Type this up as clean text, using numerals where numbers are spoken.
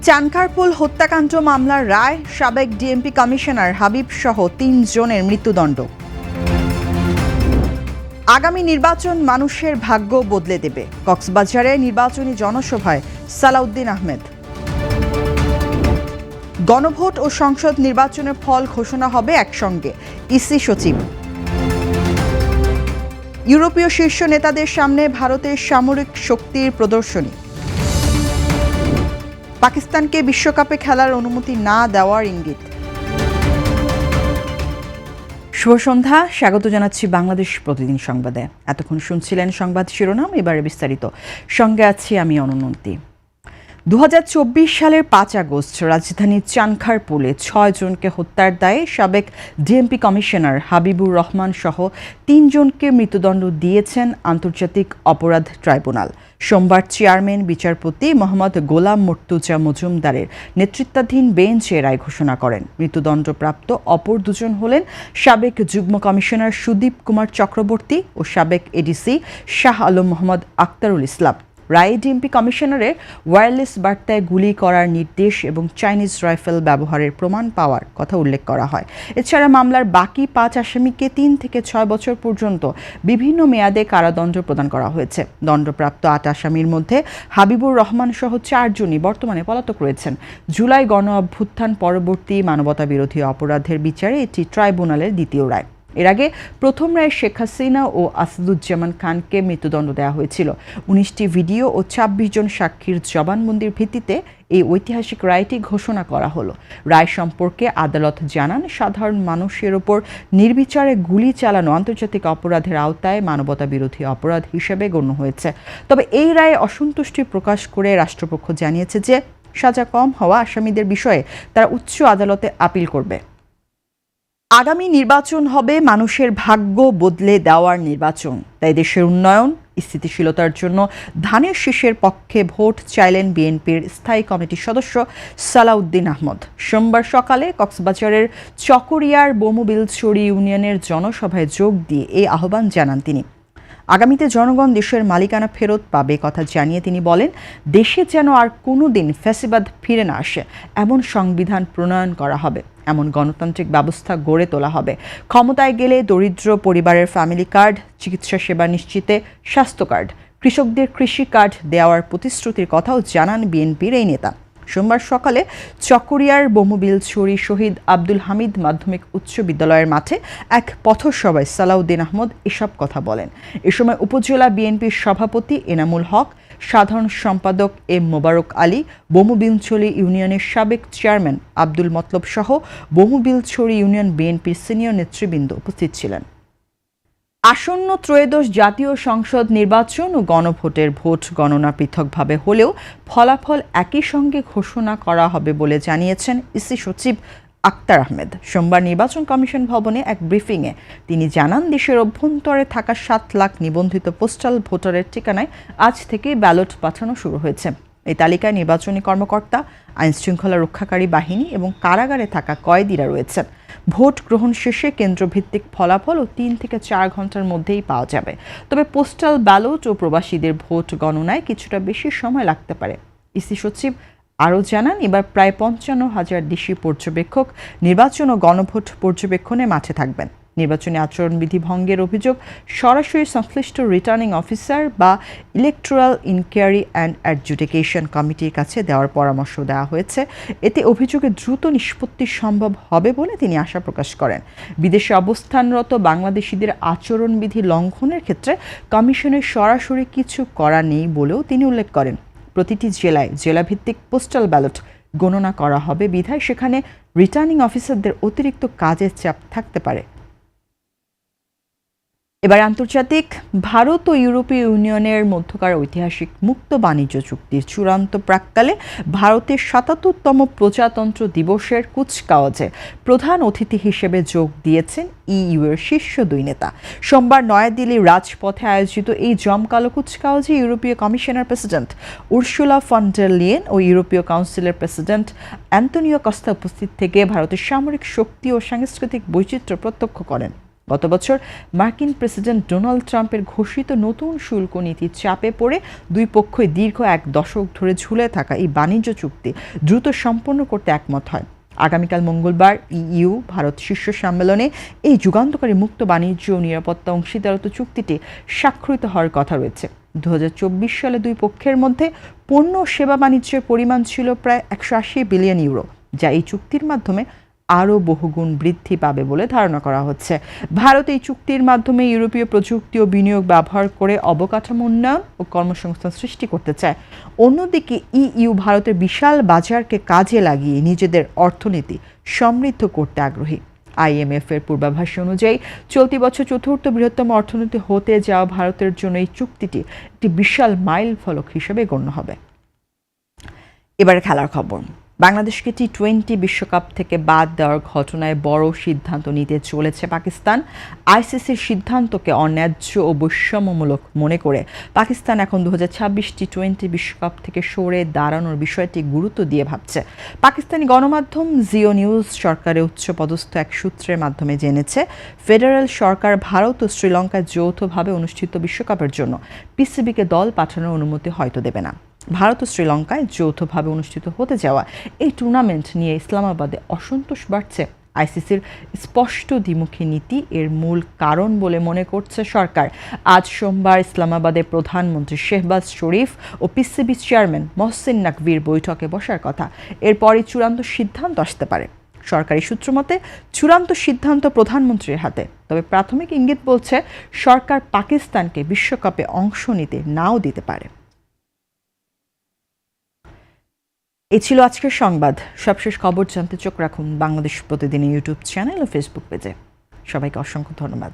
চানখারপুল হত্যাকাণ্ড মামলার রায়, সাবেক ডিএমপি কমিশনার হাবিব সহ 3 জনের মৃত্যুদণ্ড। আগামী নির্বাচন মানুষের ভাগ্য বদলে দেবে, কক্সবাজারে নির্বাচনী জনসভায় সালাউদ্দিন আহমেদ। গণভোট ও সংসদ নির্বাচনের ফল ঘোষণা হবে একসঙ্গে, ইসি সচিব। ইউরোপীয় শীর্ষ নেতাদের সামনে ভারতের সামরিক শক্তির প্রদর্শনী। পাকিস্তানকে বিশ্বকাপে খেলার অনুমতি না দেওয়ার ইঙ্গিত। শুভ সন্ধ্যা, স্বাগত জানাচ্ছি বাংলাদেশ প্রতিদিন সংবাদে। এতক্ষণ শুনছিলেন সংবাদ শিরোনাম, এবারে বিস্তারিত। সঙ্গে আছি আমি অনন্তী। 2024 সালের 5 আগস্ট রাজধানীর চানখারপুলে 6 জনকে হত্যার দায়ে সাবেক ডিএমপি কমিশনার হাবিবুর রহমান সহ 3 জনকে মৃত্যুদণ্ড দিয়েছেন আন্তর্জাতিক অপরাধ ট্রাইব্যুনাল। সোমবার চেয়ারম্যান বিচারপতি মোহাম্মদ গোলাম মর্তুজা মজুমদারের নেতৃত্বাধীন বেঞ্চ এ রায় ঘোষণা করেন। মৃত্যুদণ্ডপ্রাপ্ত অপর 2 জন হলেন সাবেক যুগ্ম কমিশনার সুদীপ কুমার চক্রবর্তী ও সাবেক এডিসি শাহ আলম মোহাম্মদ আক্তারুল ইসলাম। রায়ে ডিএমপি কমিশনারের ওয়্যারলেস বার্তায় গুলি করার নির্দেশ এবং চাইনিজ রাইফেল ব্যবহারের প্রমাণ পাওয়ার কথা উল্লেখ করা হয়। এছাড়া মামলার বাকি 5 আসামিকে 3 থেকে 6 বছর পর্যন্ত বিভিন্ন মেয়াদে কারাদণ্ড প্রদান করা হয়েছে। দণ্ডপ্রাপ্ত 8 আসামির মধ্যে হাবিবুর রহমান সহ 4 জনই বর্তমানে পলাতক রয়েছেন। জুলাই গণ অভ্যুত্থান পরবর্তী মানবতাবিরোধী অপরাধের বিচারে এটি ট্রাইব্যুনালের দ্বিতীয় রায়। এর আগে প্রথম রায়ে শেখ হাসিনা ও আসাদুজ্জামান খানকে মৃত্যুদণ্ড দেওয়া হয়েছিল। 19টি ভিডিও ও 26 জন সাক্ষীর জবানবন্দির ভিত্তিতে এই ঐতিহাসিক রায়টি ঘোষণা করা হলো। রায় সম্পর্কে আদালত জানান, সাধারণ মানুষের ওপর নির্বিচারে গুলি চালানো আন্তর্জাতিক অপরাধের আওতায় মানবতাবিরোধী অপরাধ হিসেবে গণ্য হয়েছে। তবে এই রায়ে অসন্তুষ্টি প্রকাশ করে রাষ্ট্রপক্ষ জানিয়েছে যে সাজা কম হওয়া আসামিদের বিষয়ে তারা উচ্চ আদালতে আপিল করবে। আগামী নির্বাচন হবে মানুষের ভাগ্য বদলে দেওয়ার নির্বাচন, তাই দেশের উন্নয়ন স্থিতিশীলতার জন্য ধানের শীষের পক্ষে ভোট চাইলেন বিএনপির স্থায়ী কমিটির সদস্য সালাউদ্দিন আহমেদ। সোমবার সকালে কক্সবাজারের চকরিয়ার বমুবিলছড়ি ইউনিয়নের জনসভায় যোগ দিয়ে এই আহ্বান জানান তিনি। আগামীতে জনগণ দেশের মালিকানা ফেরত পাবে কথা জানিয়ে তিনি বলেন, দেশে যেন আর কোনোদিন ফ্যাসিবাদ ফিরে না আসে এমন সংবিধান প্রণয়ন করা হবে, এমন গণতান্ত্রিক ব্যবস্থা গড়ে তোলা হবে। ক্ষমতায় গেলে দরিদ্র পরিবারের ফ্যামিলি কার্ড, চিকিৎসা সেবা নিশ্চিতে স্বাস্থ্য কার্ড, কৃষকদের কৃষি কার্ড দেওয়ার প্রতিশ্রুতির কথাও জানান বিএনপির এই নেতা। সোমবার সকালে চকরিয়ার বমুবিলছড়ি শহীদ আব্দুল হামিদ মাধ্যমিক উচ্চ বিদ্যালয়ের মাঠে এক পথসভায় সালাউদ্দিন আহমেদ এসব কথা বলেন। এ সময় উপজেলা বিএনপির সভাপতি এনামুল হক, সাধারণ সম্পাদক এম মোবারক আলী, বমুবিলছড়ি ইউনিয়নের সাবেক চেয়ারম্যান আব্দুল মতলব সহ বমুবিলছড়ি ইউনিয়ন বিএনপির সিনিয়র নেতৃবৃন্দ উপস্থিত ছিলেন। আসন্ন ত্রয়োদশ জাতীয় সংসদ নির্বাচন ও গণভোটের ভোট গণনা পৃথকভাবে হলেও ফলাফল একই সঙ্গে ঘোষণা করা হবে বলে জানিয়েছেন ইসি সচিব আক্তার আহমেদ। সোমবার নির্বাচন কমিশন ভবনে এক ব্রিফিংয়ে তিনি জানান, দেশের অভ্যন্তরে থাকা 7 লাখ নিবন্ধিত পোস্টাল ভোটারের ঠিকানায় আজ থেকে ব্যালট পাঠানো শুরু হয়েছে। এই তালিকায় নির্বাচনী কর্মকর্তা, আইনশৃঙ্খলা রক্ষাকারী বাহিনী এবং কারাগারে থাকা কয়েদিরা রয়েছেন। ভোট গ্রহণ শেষে কেন্দ্রভিত্তিক ফলাফল ও 3 থেকে 4 ঘন্টার মধ্যেই পাওয়া যাবে। তবে পোস্টাল ব্যালট ও প্রবাসীদের ভোট গণনায় কিছুটা বেশি সময় লাগতে পারে। ইসি সচিব আরও জানান, এবার প্রায় 55,000 দেশি পর্যবেক্ষক নির্বাচন ও গণভোট পর্যবেক্ষণে মাঠে থাকবেন। নির্বাচনী আচরণবিধি ভঙ্গের অভিযোগ সরাসরি সংশ্লিষ্ট রিটার্নিং অফিসার বা ইলেকটোরাল ইনকোয়ারি অ্যান্ড অ্যাডজুডিকেশন কমিটির কাছে দেওয়ার পরামর্শ দেওয়া হয়েছে। এতে অভিযোগে দ্রুত নিষ্পত্তি সম্ভব হবে বলে তিনি আশা প্রকাশ করেন। বিদেশে অবস্থানরত বাংলাদেশিদের আচরণবিধি লঙ্ঘনের ক্ষেত্রে কমিশনের সরাসরি কিছু করা নেই বলেও তিনি উল্লেখ করেন। প্রতিটি জেলায় জেলাভিত্তিক পোস্টাল ব্যালট গণনা করা হবে বিধায় সেখানে রিটার্নিং অফিসারদের অতিরিক্ত কাজের চাপ থাকতে পারে। এবার আন্তর্জাতিক। ভারত ও ইউরোপীয় ইউনিয়নের মধ্যকার ঐতিহাসিক মুক্ত বাণিজ্য চুক্তির চূড়ান্ত প্রাক্কালে ভারতের ৭৭তম প্রজাতন্ত্র দিবসের কুচকাওয়াজে প্রধান অতিথি হিসেবে যোগ দিয়েছেন ইইউ এর শীর্ষ 2 নেতা। সোমবার নয়াদিল্লির রাজপথে আয়োজিত এই জমকালো কুচকাওয়াজে ইউরোপীয় কমিশনের president Ursula von der Leyen ও ইউরোপীয় কাউন্সিলের প্রেসিডেন্ট অ্যান্তোনিও কস্তা উপস্থিত থেকে ভারতের সামরিক শক্তি ও সাংস্কৃতিক বৈচিত্র্য প্রত্যক্ষ করেন। গত বছর মার্কিন প্রেসিডেন্ট ডোনাল্ড ট্রাম্পের ঘোষিত নতুন শুল্ক নীতির চাপে পড়ে দুই পক্ষই দীর্ঘ 1 দশক ধরে ঝুলে থাকা এই বাণিজ্য চুক্তি দ্রুত সম্পন্ন করতে একমত হয়। আগামীকাল মঙ্গলবার ইইউ ভারত শীর্ষ সম্মেলনে এই যুগান্তকারী মুক্ত বাণিজ্য ও নিরাপত্তা অংশীদারত্ব চুক্তিটি স্বাক্ষরিত হওয়ার কথা রয়েছে। 2024 সালে দুই পক্ষের মধ্যে পণ্য ও সেবা বাণিজ্যের পরিমাণ ছিল প্রায় 180 বিলিয়ন ইউরো, যা এই চুক্তির মাধ্যমে আরও বহুগুণ বৃদ্ধি পাবে বলে ধারণা করা হচ্ছে। ভারত এই চুক্তির মাধ্যমে ইউরোপীয় প্রযুক্তি ও বিনিয়োগ ব্যবহার করে অবকাঠামো উন্নয়ন ও কর্মসংস্থান সৃষ্টি করতে চায়। অন্যদিকে ইইউ ভারতের বিশাল বাজারকে কাজে লাগিয়ে নিজেদের অর্থনীতি সমৃদ্ধ করতে আগ্রহী। IMF এর পূর্বাভাস অনুযায়ী চলতি বছর চতুর্থ বৃহত্তম অর্থনীতি হতে যাওয়া ভারতের জন্য এই চুক্তিটি একটি বিশাল মাইল ফলক হিসেবে গণ্য হবে। এবারে খেলার খবর। বাংলাদেশকে টি-20 বিশ্বকাপ থেকে বাদ দেওয়ার ঘটনায় বড় সিদ্ধান্ত নিতে চলেছে পাকিস্তান। আইসিসির সিদ্ধান্তকে অন্যায্য ও বৈষম্যমূলক মনে করে পাকিস্তান এখন 2026 টি-20 বিশ্বকাপ থেকে সরে দাঁড়ানোর বিষয়টি গুরুত্ব দিয়ে ভাবছে। পাকিস্তানি গণমাধ্যম জিও নিউজ সরকারের উচ্চপদস্থ এক সূত্রের মাধ্যমে জেনেছে, ফেডারেল সরকার ভারত ও শ্রীলঙ্কায় যৌথভাবে অনুষ্ঠিত বিশ্বকাপের জন্য পিসিবিকে দল পাঠানোর অনুমতি হয়তো দেবে না। ভারত ও শ্রীলঙ্কায় যৌথভাবে অনুষ্ঠিত হতে যাওয়া এই টুর্নামেন্ট নিয়ে ইসলামাবাদে অসন্তোষ বাড়ছে। আইসিসির স্পষ্ট দ্বিমুখী নীতি এর মূল কারণ বলে মনে করছে সরকার। আজ সোমবার ইসলামাবাদে প্রধানমন্ত্রী শেহবাজ শরীফ ও পিসিবি চেয়ারম্যান মহসিন নাকভির বৈঠকে বসার কথা। এরপরই চূড়ান্ত সিদ্ধান্ত আসতে পারে। সরকারি সূত্র মতে চূড়ান্ত সিদ্ধান্ত প্রধানমন্ত্রীর হাতে, তবে প্রাথমিক ইঙ্গিত বলছে সরকার পাকিস্তানকে বিশ্বকাপে অংশ নিতে নাও দিতে পারে। এই ছিল আজকের সংবাদ। সবশেষ খবর জানতে চোখ রাখুন বাংলাদেশ প্রতিদিন ইউটিউব চ্যানেল ও ফেসবুক পেজে। সবাইকে অসংখ্য ধন্যবাদ।